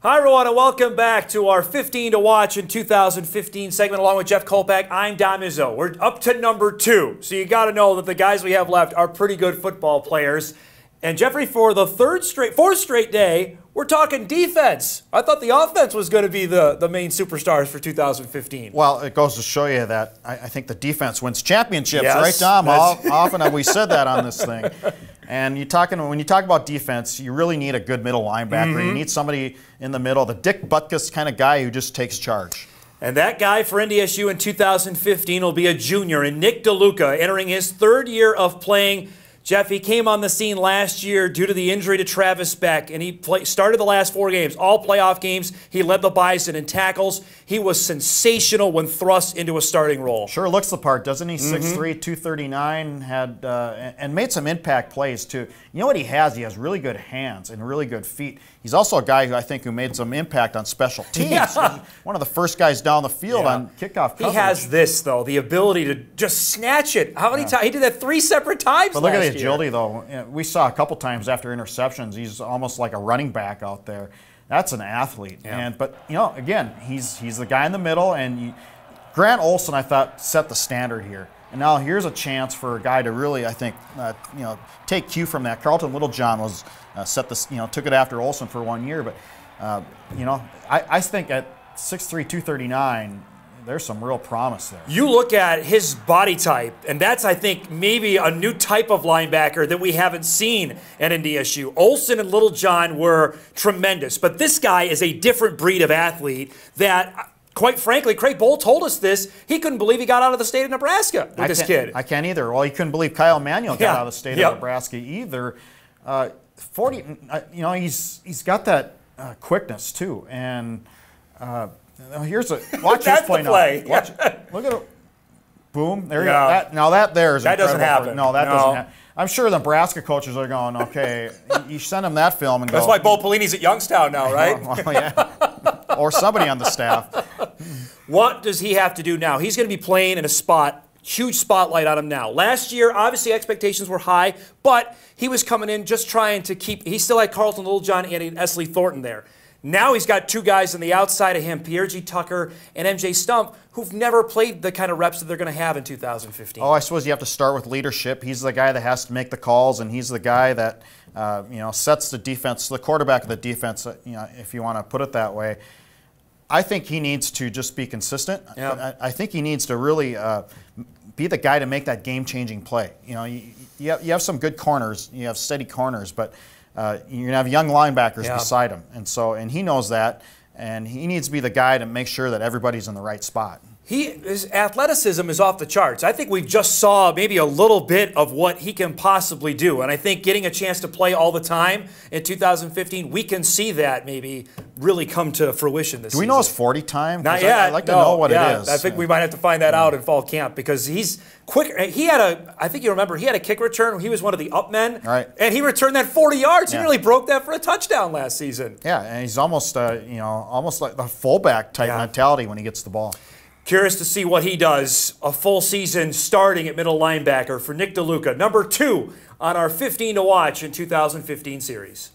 Hi everyone and welcome back to our 15 to watch in 2015 segment along with Jeff Kolpak. I'm Dom Izzo. We're up to number 2, so you got to know that the guys we have left are pretty good football players. And Jeffrey, for the fourth straight day, we're talking defense. I thought the offense was going to be the main superstars for 2015. Well, it goes to show you that I think the defense wins championships, yes, right, Tom? Often have we said that on this thing. And when you talk about defense, you really need a good middle linebacker. You need somebody in the middle, the Dick Butkus kind of guy who just takes charge. And that guy for NDSU in 2015 will be a junior, and Nick DeLuca entering his 3rd year of playing. Jeff, he came on the scene last year due to the injury to Travis Beck, and he started the last 4 games, all playoff games. He led the Bison in tackles. He was sensational when thrust into a starting role. Sure looks the part, doesn't he? 6'3", 239, and made some impact plays, too. You know what he has? He has really good hands and really good feet. He's also a guy who made some impact on special teams. Yeah. One of the first guys down the field on kickoff coverage. He has this, though, the ability to just snatch it. How many times? He did that 3 separate times But look at the agility, though. We saw a couple times after interceptions, he's almost like a running back out there. That's an athlete. Yeah. But again, he's the guy in the middle, and Grant Olson, I thought, set the standard here. And now here's a chance for a guy to really, I think, take cue from that. Carlton Littlejohn was took it after Olson for 1 year, but I think at 6'3", 239, there's some real promise there. You look at his body type, and that's, I think, maybe a new type of linebacker that we haven't seen at NDSU. Olson and Littlejohn were tremendous, but this guy is a different breed of athlete that, quite frankly, Craig Bohl told us this. He couldn't believe he got out of the state of Nebraska with this kid. I can't either. Well, he couldn't believe Kyle Manuel got out of the state of Nebraska either. 40, he's got that quickness too, and here's a watch this play now. Watch, look at it. Boom! There you go. That doesn't happen. No, that doesn't happen. I'm sure the Nebraska coaches are going, okay, you send him that film and That's why Bo Pelini's at Youngstown now, right? Well, yeah. Or somebody on the staff. What does he have to do now? He's going to be playing in a spot, huge spotlight on him now. Last year, obviously expectations were high, but he was coming in just trying to he still had Carlton Littlejohn and Esley Thornton there. Now he's got 2 guys on the outside of him, Pierre G. Tucker and MJ Stump, who've never played the kind of reps that they're going to have in 2015. Oh, I suppose you have to start with leadership. He's the guy that has to make the calls, and he's the guy that sets the defense, the quarterback of the defense, if you want to put it that way. I think he needs to just be consistent. Yep. I think he needs to really be the guy to make that game-changing play. You have some good corners, you have steady corners, but you're going to have young linebackers beside him. And he knows that, and he needs to be the guy to make sure that everybody's in the right spot. His athleticism is off the charts. I think we just saw maybe a little bit of what he can possibly do. And I think getting a chance to play all the time in 2015, we can see that maybe really come to fruition this season. Do we know his 40 time? Not yet. I'd like to know what it is. I think we might have to find that out in fall camp because he's quick. He had I think you remember, he had a kick return. He was one of the up men. Right. And he returned that 40 yards. He really broke that for a touchdown last season. Yeah, and he's almost, almost like the fullback type mentality when he gets the ball. Curious to see what he does a full season starting at middle linebacker for Nick DeLuca, number 2 on our 15 to watch in 2015 series.